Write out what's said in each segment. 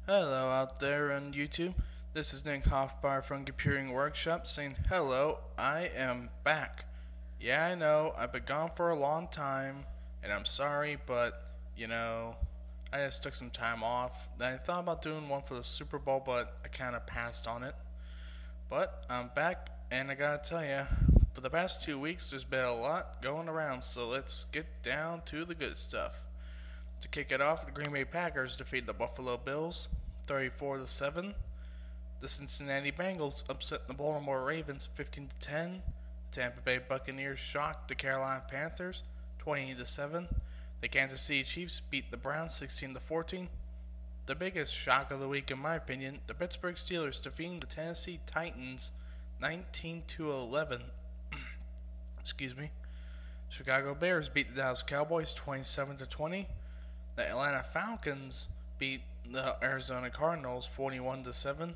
Hello out there on YouTube. This is Nick Hoffbar from Computing Workshop saying hello, I am back. Yeah, I know, I've been gone for a long time, and I'm sorry, but, I just took some time off. I thought about doing one for the Super Bowl, but I kind of passed on it. But I'm back, and I gotta tell you, for the past 2 weeks, there's been a lot going around, so let's get down to the good stuff. To kick it off, the Green Bay Packers defeat the Buffalo Bills 34-7. The Cincinnati Bengals upset the Baltimore Ravens 15-10. The Tampa Bay Buccaneers shocked the Carolina Panthers 20-7. The Kansas City Chiefs beat the Browns 16-14. The biggest shock of the week, in my opinion, the Pittsburgh Steelers defeating the Tennessee Titans 19-11. Excuse me. Chicago Bears beat the Dallas Cowboys 27-20. The Atlanta Falcons beat the Arizona Cardinals 41-7.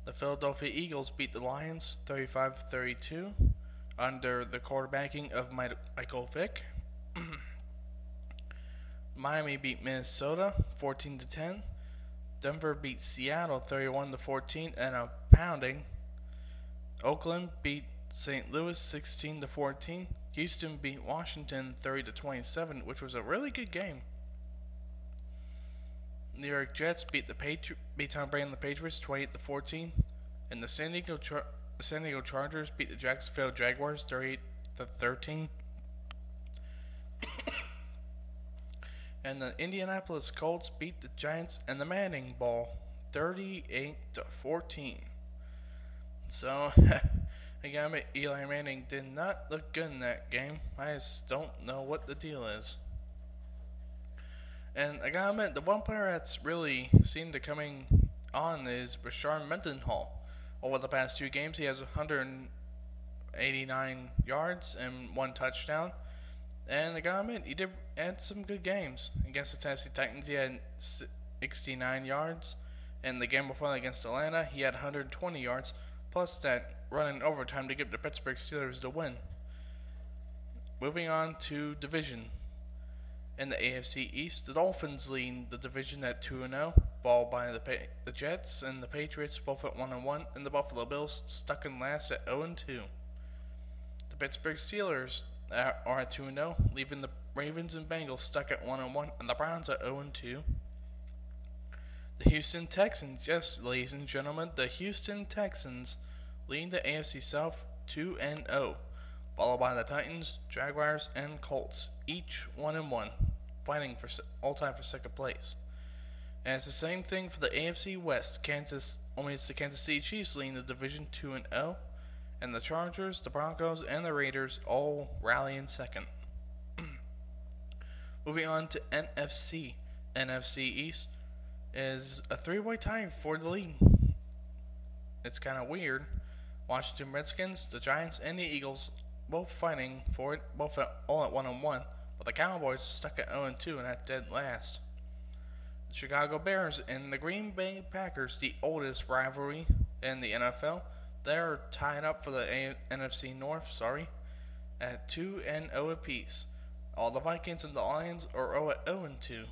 The Philadelphia Eagles beat the Lions 35-32 under the quarterbacking of Michael Vick. Miami beat Minnesota 14-10. Denver beat Seattle 31-14 and a pounding. Oakland beat St. Louis 16-14. Houston beat Washington 30-27, which was a really good game. New York Jets beat Tom Brady and the Patriots 28-14, and the San Diego Chargers beat the Jacksonville Jaguars 38-13. And the Indianapolis Colts beat the Giants and the Manning Ball 38-14. So, again, Eli Manning did not look good in that game. I just don't know what the deal is. And I gotta admit, the one player that's really seemed to coming on is Rashard Mendenhall. Over the past 2 games, he has 189 yards and 1 touchdown. And I gotta admit, he had some good games. Against the Tennessee Titans, he had 69 yards. And the game before that against Atlanta, he had 120 yards. Plus that run in overtime to give the Pittsburgh Steelers the win. Moving on to division. In the AFC East, the Dolphins lead the division at 2-0, followed by the Jets and the Patriots both at 1-1, and the Buffalo Bills stuck in last at 0-2. The Pittsburgh Steelers are at 2-0, leaving the Ravens and Bengals stuck at 1-1, and the Browns at 0-2. The Houston Texans, yes, ladies and gentlemen, the Houston Texans lead the AFC South 2-0. Followed by the Titans, Jaguars, and Colts, each 1-1, fighting for all time for second place. And it's the same thing for the AFC West. It's the Kansas City Chiefs leading the division 2-0, and the Chargers, the Broncos, and the Raiders all rally in second. Moving on to NFC. NFC East is a 3-way tie for the lead. It's kind of weird. Washington Redskins, the Giants, and the Eagles both fighting for it, all at 1-1, but the Cowboys stuck at 0-2 and at dead last. The Chicago Bears and the Green Bay Packers, the oldest rivalry in the NFL, they're tied up for the NFC North, at 2-0 apiece. All the Vikings and the Lions are 0-2.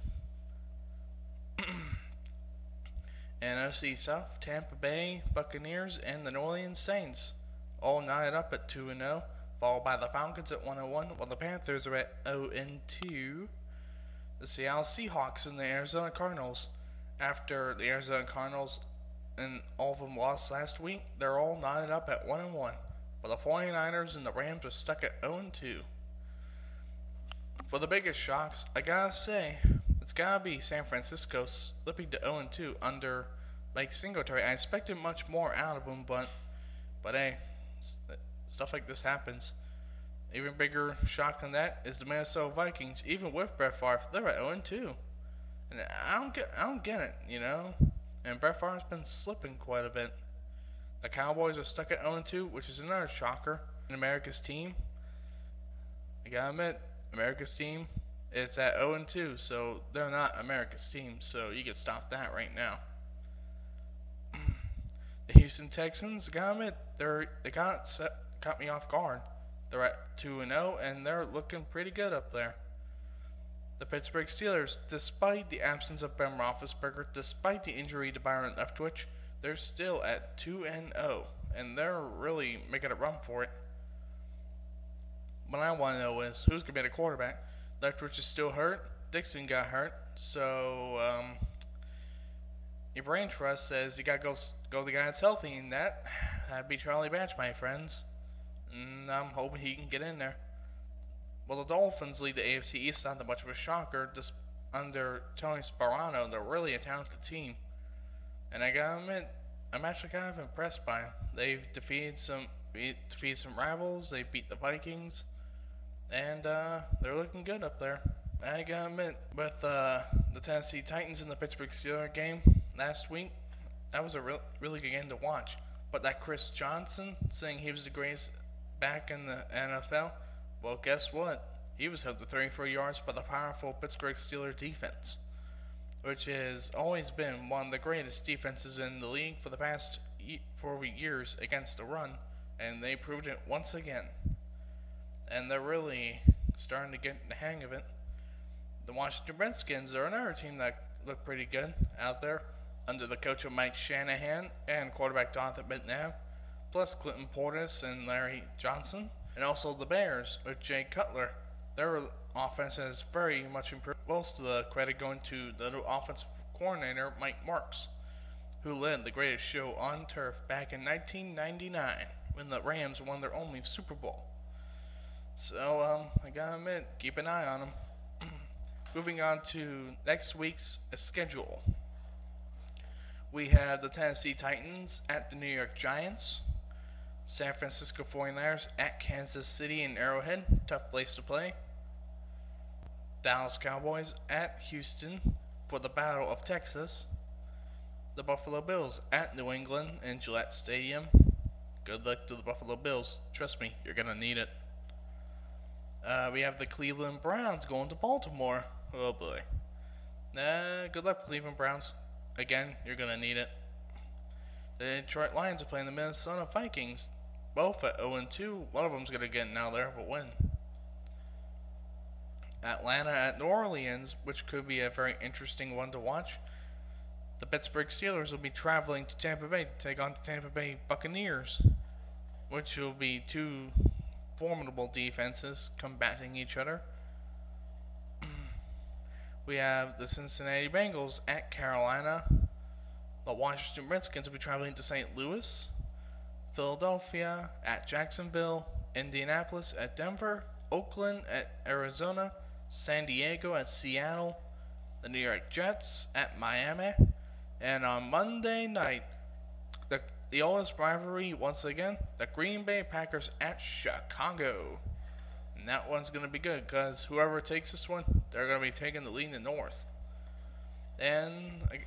NFC South, Tampa Bay Buccaneers and the New Orleans Saints all knotted up at 2-0. Followed by the Falcons at 1-1, while the Panthers are at 0-2. The Seattle Seahawks and the Arizona Cardinals. After the Arizona Cardinals and all of them lost last week, they're all knotted up at 1-1. While the 49ers and the Rams are stuck at 0-2. For the biggest shocks, I gotta say, it's gotta be San Francisco slipping to 0-2 under Mike Singletary. I expected much more out of him, but hey, stuff like this happens. Even bigger shock than that is the Minnesota Vikings. Even with Brett Favre, they're at 0-2, and I don't get it, And Brett Favre's been slipping quite a bit. The Cowboys are stuck at 0-2, which is another shocker in America's team. I gotta admit, America's team, it's at 0-2, so they're not America's team. So you can stop that right now. The Houston Texans, gotta admit, they caught me off guard. They're at 2-0, and they're looking pretty good up there. The Pittsburgh Steelers, despite the absence of Ben Roethlisberger, despite the injury to Byron Leftwich, they're still at 2-0, and they're really making a run for it. What I want to know is who's going to be the quarterback. Leftwich is still hurt. Dixon got hurt, so your brain trust says you got to go the guy that's healthy, and that'd be Charlie Batch, my friends. And I'm hoping he can get in there. Well, the Dolphins lead the AFC East, not that much of a shocker. Just under Tony Sparano, they're really a talented team. And I gotta admit, I'm actually kind of impressed by them. They've defeated some rivals. They beat the Vikings, and they're looking good up there. I gotta admit, with the Tennessee Titans and the Pittsburgh Steelers game last week, that was a really good game to watch. But that Chris Johnson saying he was the greatest back in the NFL, well, guess what? He was held to 34 yards by the powerful Pittsburgh Steelers defense, which has always been one of the greatest defenses in the league for the past 4 years against the run, and they proved it once again. And they're really starting to get the hang of it. The Washington Redskins are another team that look pretty good out there under the coach of Mike Shanahan and quarterback Donovan McNabb, plus Clinton Portis and Larry Johnson. And also the Bears with Jay Cutler. Their offense has very much improved. Most of the credit going to the new offensive coordinator, Mike Marks, who led the greatest show on turf back in 1999 when the Rams won their only Super Bowl. So, I gotta admit, keep an eye on them. Moving on to next week's schedule. We have the Tennessee Titans at the New York Giants. San Francisco 49ers at Kansas City and Arrowhead. Tough place to play. Dallas Cowboys at Houston for the Battle of Texas. The Buffalo Bills at New England in Gillette Stadium. Good luck to the Buffalo Bills. Trust me, you're going to need it. We have the Cleveland Browns going to Baltimore. Oh boy. Good luck, Cleveland Browns. Again, you're going to need it. The Detroit Lions are playing the Minnesota Vikings. Both at 0-2. One of them's going to get an out there of a win. Atlanta at New Orleans, which could be a very interesting one to watch. The Pittsburgh Steelers will be traveling to Tampa Bay to take on the Tampa Bay Buccaneers, which will be two formidable defenses combating each other. We have the Cincinnati Bengals at Carolina. The Washington Redskins will be traveling to St. Louis. Philadelphia at Jacksonville. Indianapolis at Denver. Oakland at Arizona. San Diego at Seattle. The New York Jets at Miami. And on Monday night, the oldest rivalry once again, the Green Bay Packers at Chicago. And that one's going to be good because whoever takes this one, they're going to be taking the lead in the North. And I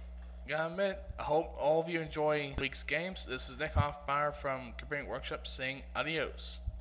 gotta admit, I hope all of you enjoy this week's games. This is Nick Hoffmeyer from Computing Workshop saying adios.